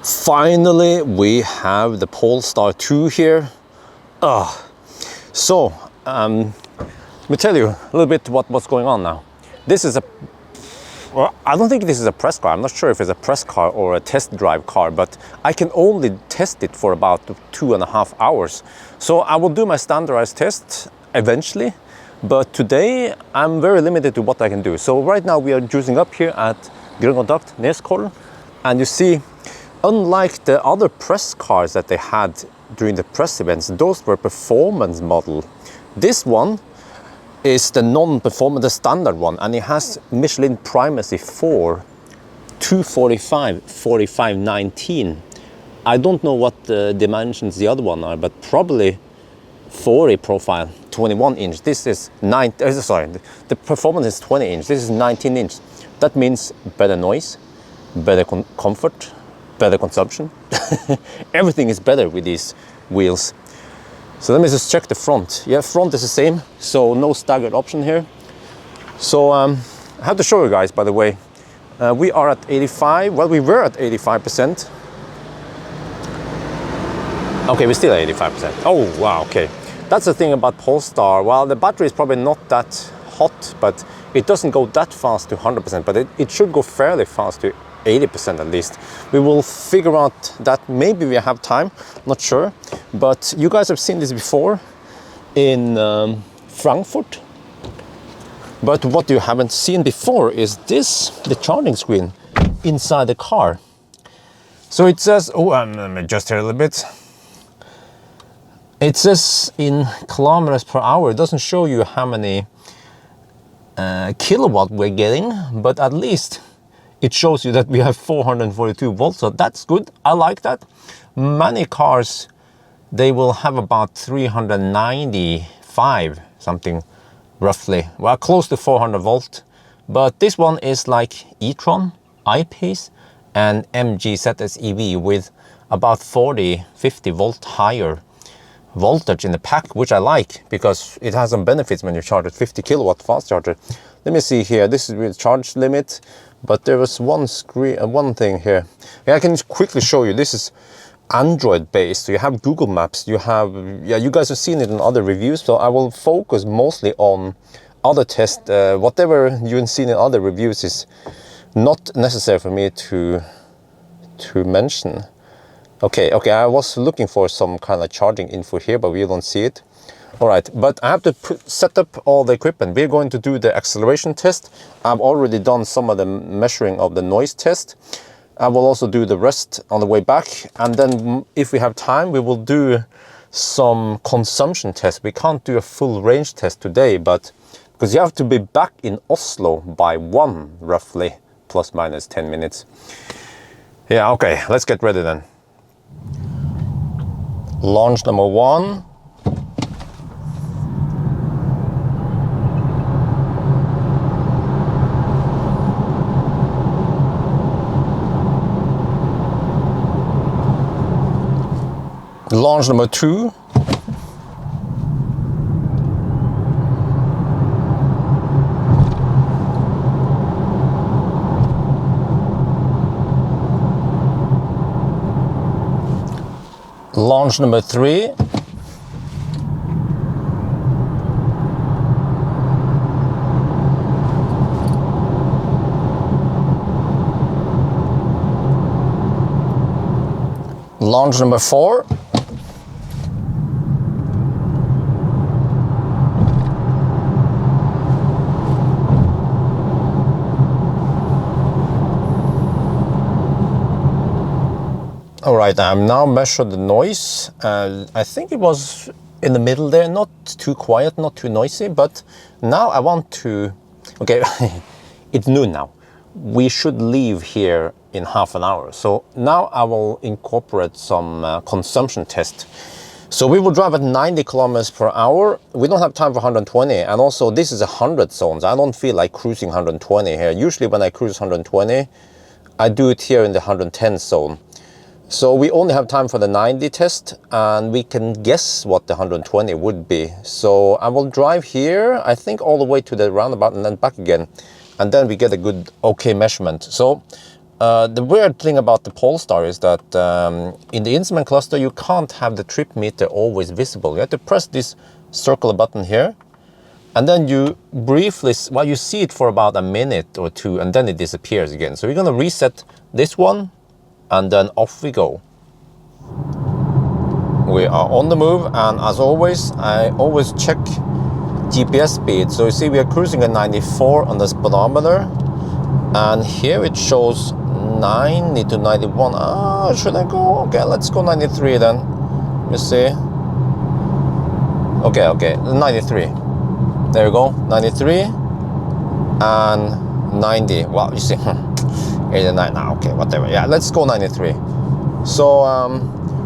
Finally, we have the Polestar 2 here. So, let me tell you a little bit what's going on now. This is well, I don't think this is a press car. I'm not sure if it's a press car or a test drive car, but I can only test it for about 2.5 hours. So I will do my standardized test eventually, but today I'm very limited to what I can do. So right now we are juicing up here at Bjørn Neskollen, and you see, unlike the other press cars that they had during the press events, those were performance model. This one is the non-performance, the standard one, and it has Michelin Primacy 4, 245, 45, 19. I don't know what the dimensions the other one are, but probably 40 profile, 21 inch. This is the performance is 20 inch. This is 19 inch. That means better noise, better comfort, better consumption. Everything is better with these wheels. So let me just check the front. Yeah, front is the same, so no staggered option here. So I have to show you guys, by the way, we are at 85, well, we were at 85%. Okay, we're still at 85%. Oh, wow, okay. That's the thing about Polestar. Well, the battery is probably not that hot, but it doesn't go that fast to 100%, but it should go fairly fast to 80% at least. We will figure out that. Maybe we have time, not sure, but you guys have seen this before in Frankfurt. But what you haven't seen before is this, the charging screen inside the car. So it says, let me adjust here a little bit. It says in kilometers per hour. It doesn't show you how many kilowatt we're getting, but at least it shows you that we have 442 volts, so that's good. I like that. Many cars, they will have about 395 something, roughly. Well, close to 400 volt. But this one is like e-tron, I-Pace, and MG ZS EV with about 40, 50 volt higher voltage in the pack, which I like because it has some benefits when you charge at 50 kilowatt fast charger. Let me see here. This is with charge limit. But there was one thing here. Yeah, I can quickly show you. This is Android based. So you have Google Maps. You have, you guys have seen it in other reviews. So I will focus mostly on other tests. Whatever you've seen in other reviews is not necessary for me to mention. Okay. I was looking for some kind of charging info here, but we don't see it. All right, but I have to set up all the equipment. We're going to do the acceleration test. I've already done some of the measuring of the noise test. I will also do the rest on the way back. And then if we have time, we will do some consumption tests. We can't do a full range test today, but because you have to be back in Oslo by 1, roughly, plus minus 10 minutes. Yeah, okay, let's get ready then. Launch number 1. Launch number 2. Launch number 3. Launch number 4. All right, I've now measured the noise. I think it was in the middle there, not too quiet, not too noisy, but now I want to, okay, it's noon now. We should leave here in half an hour. So now I will incorporate some consumption test. So we will drive at 90 kilometers per hour. We don't have time for 120. And also this is 100 zones. I don't feel like cruising 120 here. Usually when I cruise 120, I do it here in the 110 zone. So we only have time for the 90 test, and we can guess what the 120 would be. So I will drive here, I think all the way to the roundabout and then back again. And then we get a good, okay measurement. So The weird thing about the Polestar is that in the instrument cluster, you can't have the trip meter always visible. You have to press this circle button here, and then you briefly, well, you see it for about a minute or two, and then it disappears again. So we're gonna reset this one, and then off we go. We are on the move, and as always, I always check GPS speed. So you see we are cruising at 94 on the speedometer, and here it shows 90 to 91. Ah, should I go? Okay, let's go 93 then. Let me see. Okay, 93. There you go, 93 and 90. Wow, you see, 89 now. Okay, whatever. Yeah, let's go 93. So,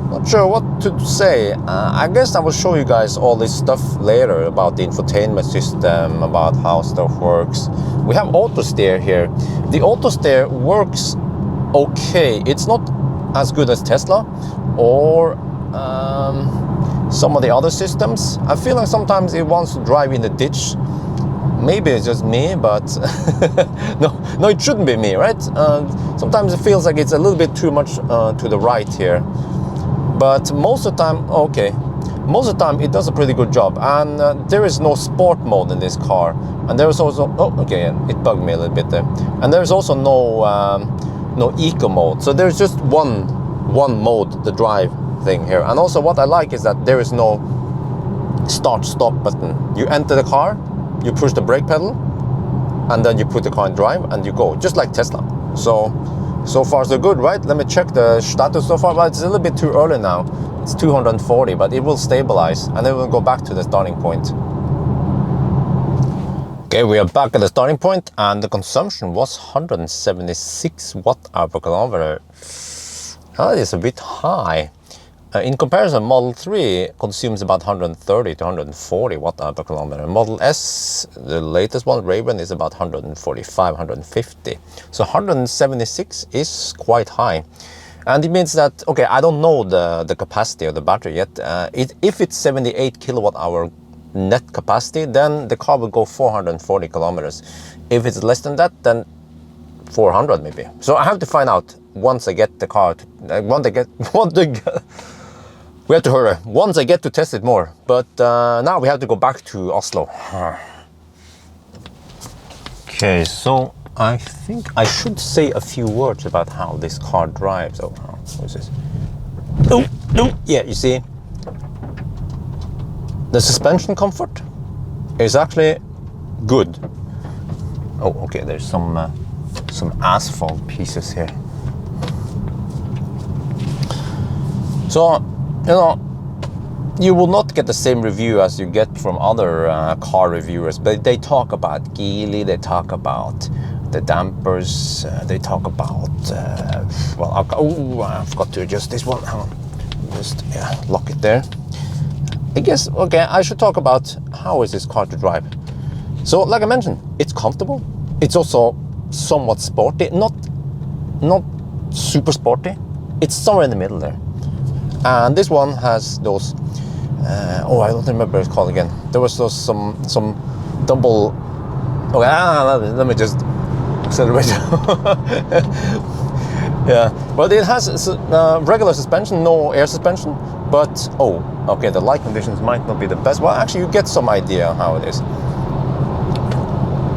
not sure what to say. I guess I will show you guys all this stuff later about the infotainment system, about how stuff works. We have auto steer here. The auto steer works okay. It's not as good as Tesla or some of the other systems. I feel like sometimes it wants to drive in the ditch. Maybe it's just me, but no, it shouldn't be me, right? Sometimes it feels like it's a little bit too much to the right here. But most of the time, okay, most of the time it does a pretty good job. And there is no sport mode in this car. And there is also, oh, okay, it bugged me a little bit there. And there's also no eco mode. So there's just one mode, the drive thing here. And also what I like is that there is no start stop button. You enter the car, you push the brake pedal, and then you put the car in drive and you go, just like Tesla. So far so good, right? Let me check the status so far. Well, it's a little bit too early now. It's 240, but it will stabilize and then we'll go back to the starting point. Okay, we are back at the starting point, and the consumption was 176 watt-hour per kilometer. That is a bit high. In comparison, Model 3 consumes about 130 to 140 watt-hour per kilometer. Model S, the latest one, Raven, is about 145, 150. So 176 is quite high. And it means that, okay, I don't know the capacity of the battery yet. If it's 78 kilowatt-hour net capacity, then the car will go 440 kilometers. If it's less than that, then 400 maybe. So I have to find out once I get the car. We have to hurry once I get to test it more. But now we have to go back to Oslo. Okay, so I think I should say a few words about how this car drives. Oh, what is this? Oh, no, yeah, you see, the suspension comfort is actually good. Oh, okay, there's some asphalt pieces here. So, you know, you will not get the same review as you get from other car reviewers, but they talk about Geely, they talk about the dampers, they talk about, well, I forgot to adjust this one, hang on, just, yeah, lock it there. I guess, okay, I should talk about how is this car to drive. So, like I mentioned, it's comfortable, it's also somewhat sporty, not super sporty, it's somewhere in the middle there. And this one has those, oh, I don't remember what it's called again. There was those some double, okay, let me just accelerate. Yeah, but it has regular suspension, no air suspension, but, oh, okay, the light conditions might not be the best. Well, actually, you get some idea how it is.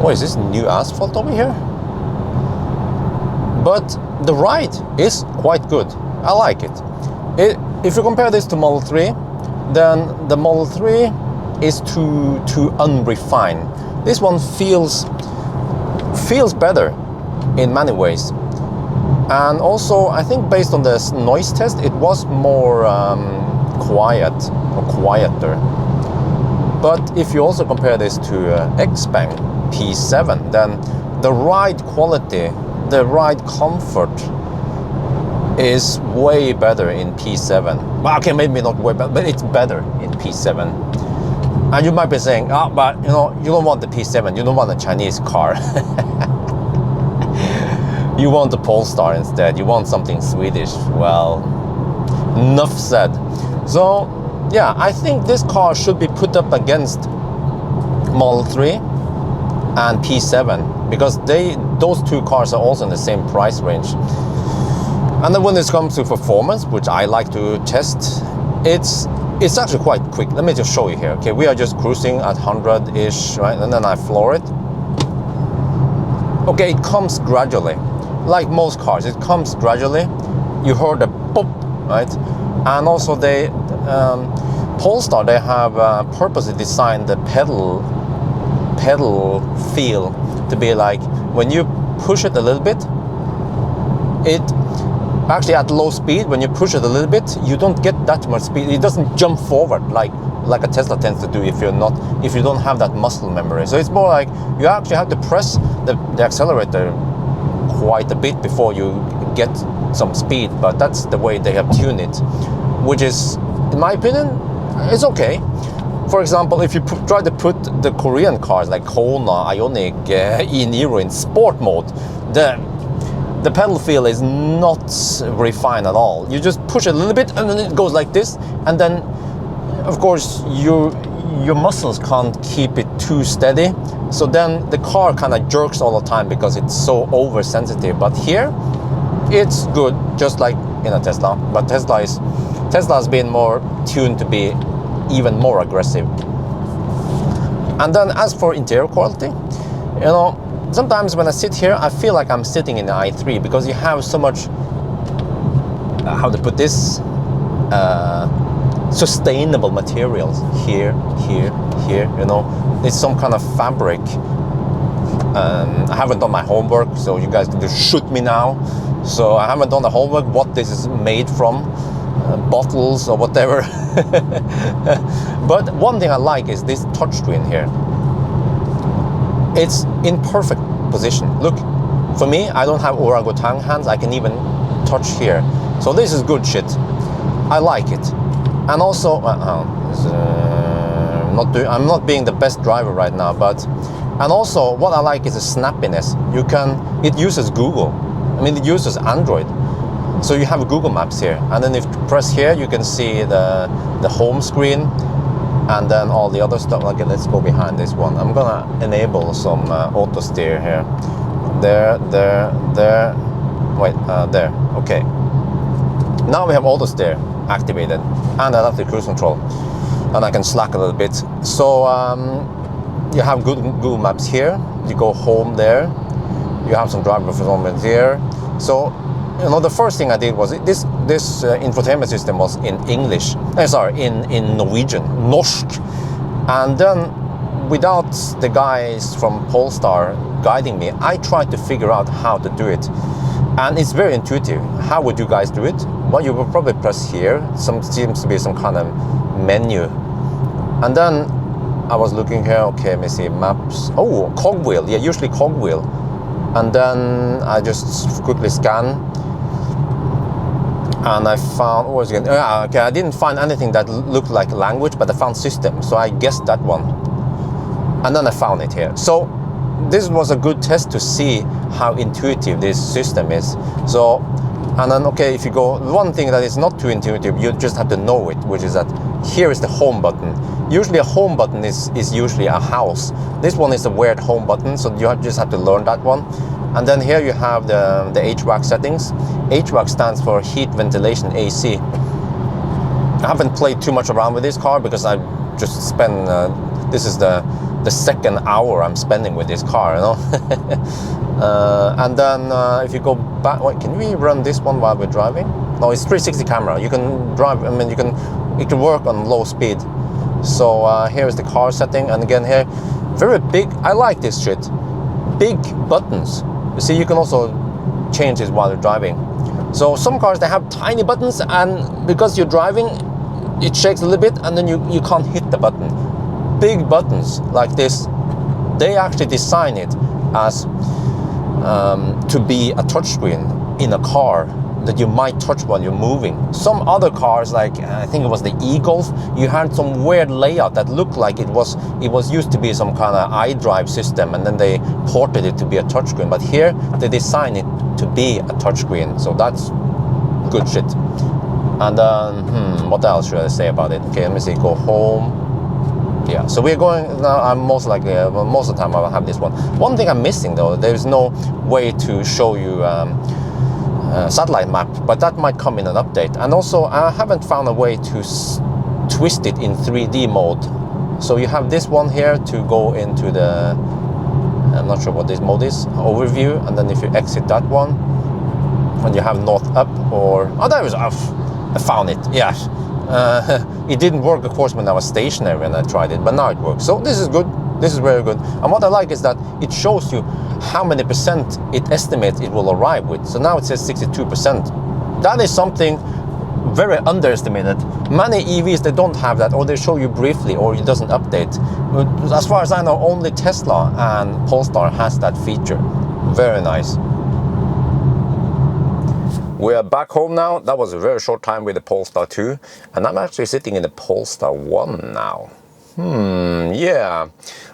Oh, is this new asphalt over here? But the ride is quite good. I like it. If you compare this to Model 3, then the Model 3 is too unrefined. This one feels better in many ways. And also, I think based on the noise test, it was more quiet or quieter. But if you also compare this to Xpeng P7, then the ride quality, the ride comfort is way better in P7. Well, okay, maybe not way better, but it's better in P7. And you might be saying, oh, but you know, you don't want the P7, you don't want a Chinese car. You want the Polestar instead, you want something Swedish. Well, enough said. So, yeah, I think this car should be put up against Model 3 and P7 because those two cars are also in the same price range. And then when it comes to performance, which I like to test, it's actually quite quick. Let me just show you here. Okay, we are just cruising at 100-ish, right? And then I floor it. Okay, it comes gradually. Like most cars, it comes gradually. You heard the pop, right? And also they, Polestar, they have purposely designed the pedal feel to be like, when you push it a little bit, it actually at low speed, when you push it a little bit, you don't get that much speed. It doesn't jump forward like a Tesla tends to do if you don't have that muscle memory. So it's more like you actually have to press the accelerator quite a bit before you get some speed, but that's the way they have tuned it, which is, in my opinion, it's okay. For example, if you try to put the Korean cars like Kona, Ioniq, e-Niro in sport mode, the pedal feel is not refined at all. You just push it a little bit and then it goes like this, and then of course your muscles can't keep it too steady, so then the car kind of jerks all the time because it's so oversensitive. But here it's good, just like in a Tesla, but Tesla has been more tuned to be even more aggressive. And then as for interior quality, you know, sometimes when I sit here, I feel like I'm sitting in the i3 because you have so much, how to put this, sustainable materials here, you know. It's some kind of fabric. I haven't done my homework, so you guys can just shoot me now. So I haven't done the homework, what this is made from, bottles or whatever. But one thing I like is this touchscreen here. It's in perfect position. Look, for me, I don't have orangutan hands. I can even touch here. So this is good shit. I like it. And also, I'm not being the best driver right now, but, and also what I like is the snappiness. It uses Google. I mean, it uses Android. So you have Google Maps here, and then if you press here, you can see the home screen, and then all the other stuff. Okay, let's go behind this one. I'm gonna enable some auto steer here. There. Wait, there. Okay. Now we have auto steer activated, and adaptive cruise control, and I can slack a little bit. So you have Google Maps here. You go home there. You have some driver performance here. So, you know, the first thing I did was this infotainment system was in English. In Norwegian, norsk. And then, without the guys from Polestar guiding me, I tried to figure out how to do it. And it's very intuitive. How would you guys do it? Well, you will probably press here. Seems to be some kind of menu. And then I was looking here. Okay, let me see, maps. Oh, cogwheel. Yeah, usually cogwheel. And then I just quickly scan. And I found, okay, I didn't find anything that looked like language, but I found system, so I guessed that one. And then I found it here. So this was a good test to see how intuitive this system is. So, and then, okay, if you go, one thing that is not too intuitive, you just have to know it, which is that here is the home button. Usually a home button is usually a house. This one is a weird home button, so you just have to learn that one. And then here you have the HVAC settings. HVAC stands for heat, ventilation, AC. I haven't played too much around with this car because I just spent, this is the second hour I'm spending with this car, you know. And then if you go back, wait, can we run this one while we're driving? No, it's 360 camera. You can drive, I mean, it can work on low speed. So here is the car setting, and again here, very big. I like this shit. Big buttons. You see, you can also change this while you're driving. So some cars, they have tiny buttons, and because you're driving, it shakes a little bit, and then you can't hit the button. Big buttons like this, they actually design it as to be a touchscreen in a car that you might touch while you're moving. Some other cars, like I think it was the e-Golf, you had some weird layout that looked like it was used to be some kind of iDrive system, and then they ported it to be a touchscreen. But here they design it to be a touchscreen, so that's good shit. And what else should I say about it? Okay, let me see. Go home. Yeah, so we're going now. I'm most likely, well, most of the time I will have this one. One thing I'm missing though, there's no way to show you satellite map, but that might come in an update. And also I haven't found a way to twist it in 3D mode. So you have this one here to go into the, I'm not sure what this mode is, overview, and then if you exit that one, and you have north up, or, oh, there was, I found it, yeah. It didn't work, of course, when I was stationary when I tried it, but now it works. So this is good. This is very good. And what I like is that it shows you how many percent it estimates it will arrive with. So now it says 62%. That is something very underestimated. Many EVs, they don't have that, or they show you briefly, or it doesn't update. As far as I know, only Tesla and Polestar has that feature. Very nice. We are back home now. That was a very short time with the Polestar 2, and I'm actually sitting in the Polestar 1 now. Yeah,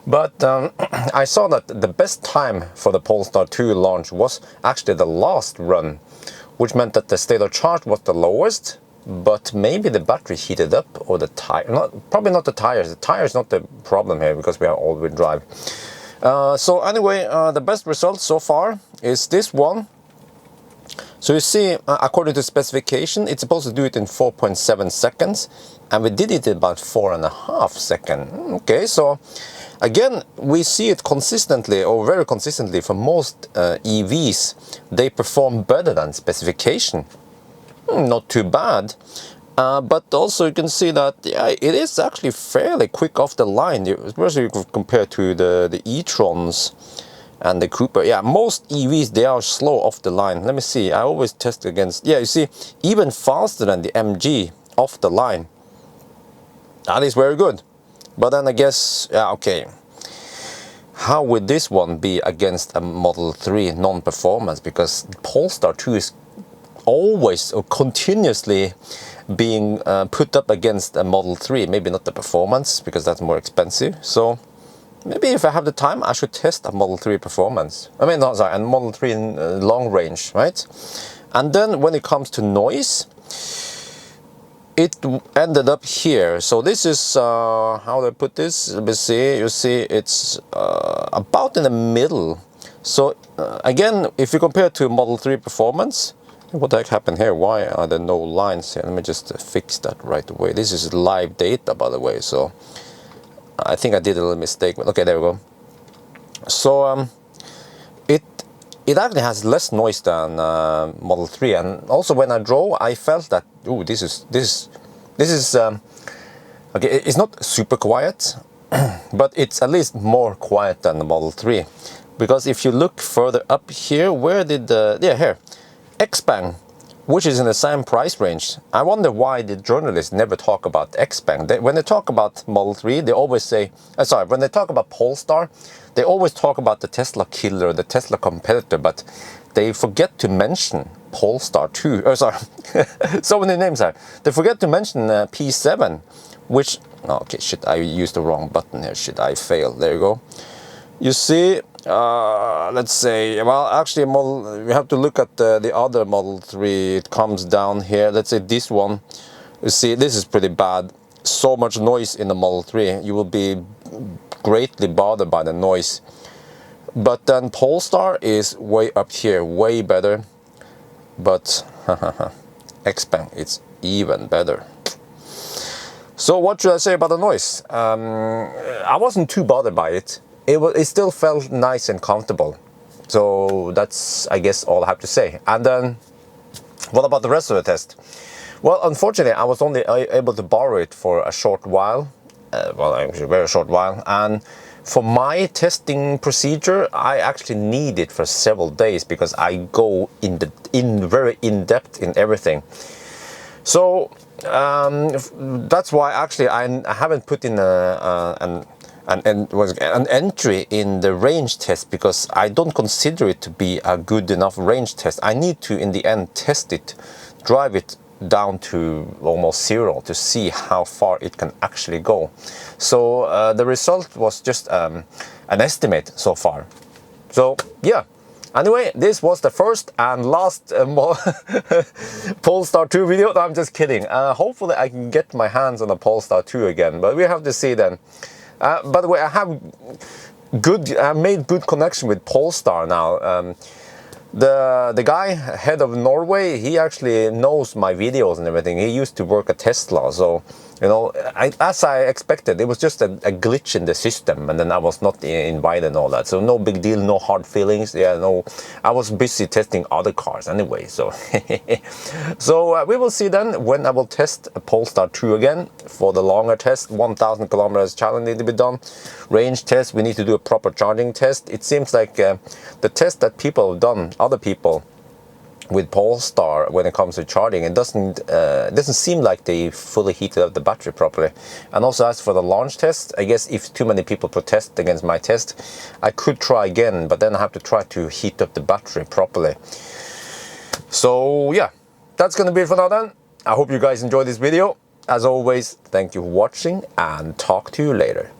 but I saw that the best time for the Polestar 2 launch was actually the last run, which meant that the state of charge was the lowest, but maybe the battery heated up, or the tire, probably not the tires. The tire is not the problem here because we have all-wheel drive. So anyway, the best result so far is this one. So you see, according to specification, it's supposed to do it in 4.7 seconds, and we did it in about 4.5 seconds. Okay, so again, we see it consistently, or very consistently, for most EVs. They perform better than specification. Not too bad, but also you can see that, yeah, it is actually fairly quick off the line, especially compared to the e-trons and the Cooper. Yeah, most EVs, they are slow off the line. Let me see, I always test against, yeah, you see, even faster than the MG off the line. That is very good. But then I guess, yeah, okay, how would this one be against a Model 3 non-performance? Because Polestar 2 is always or continuously being put up against a Model 3. Maybe not the performance, because that's more expensive. So maybe if I have the time, I should test a Model 3 performance. I mean, no, sorry, a Model 3 in long range, right? And then when it comes to noise, it ended up here. So this is, how do I put this? Let me see, you see it's about in the middle. So again, if you compare to Model 3 performance, what the heck happened here? Why are there no lines here? Let me just fix that right away. This is live data, by the way, so I think I did a little mistake. Okay, there we go. So it actually has less noise than Model 3, and also when I drove, I felt that, ooh, this is okay. It's not super quiet, but it's at least more quiet than the Model 3, because if you look further up here, where did the, yeah, here, Xpeng, which is in the same price range. I wonder why the journalists never talk about Xpeng. When they talk about Model 3, they always say, sorry, when they talk about Polestar, they always talk about the Tesla killer, the Tesla competitor, but they forget to mention Polestar 2. Oh, sorry, so many names here. They forget to mention P7, which, oh, okay, shit, I used the wrong button here. Shit, I failed. There you go. You see, let's say, well, actually, we have to look at the other Model 3. It comes down here. Let's say this one. You see, this is pretty bad. So much noise in the Model 3. You will be greatly bothered by the noise. But then Polestar is way up here, way better. But Xpeng, it's even better. So what should I say about the noise? I wasn't too bothered by it. It still felt nice and comfortable. So that's, I guess, all I have to say. And then, what about the rest of the test? Well, unfortunately, I was only able to borrow it for a short while. Well, actually, a very short while. And for my testing procedure, I actually need it for several days, because I go very in depth in everything. So that's why actually I haven't put in an entry in the range test, because I don't consider it to be a good enough range test. I need to, in the end, test it, drive it down to almost zero to see how far it can actually go. So the result was just an estimate so far. So yeah, anyway, this was the first and last Polestar 2 video. No, I'm just kidding. Hopefully I can get my hands on a Polestar 2 again, but we have to see then. By the way, I made good connection with Polestar now. The guy, head of Norway, he actually knows my videos and everything. He used to work at Tesla, so you know, as I expected, it was just a glitch in the system, and then I was not invited and all that. So no big deal, no hard feelings. Yeah, no, I was busy testing other cars anyway. So, so we will see then when I will test a Polestar 2 again for the longer test. 1,000 kilometers challenge need to be done. Range test, we need to do a proper charging test. It seems like the test that people have done, other people, with Polestar when it comes to charging, it doesn't seem like they fully heated up the battery properly. And also as for the launch test, I guess if too many people protest against my test, I could try again, but then I have to try to heat up the battery properly. So yeah, that's gonna be it for now then. I hope you guys enjoyed this video. As always, thank you for watching and talk to you later.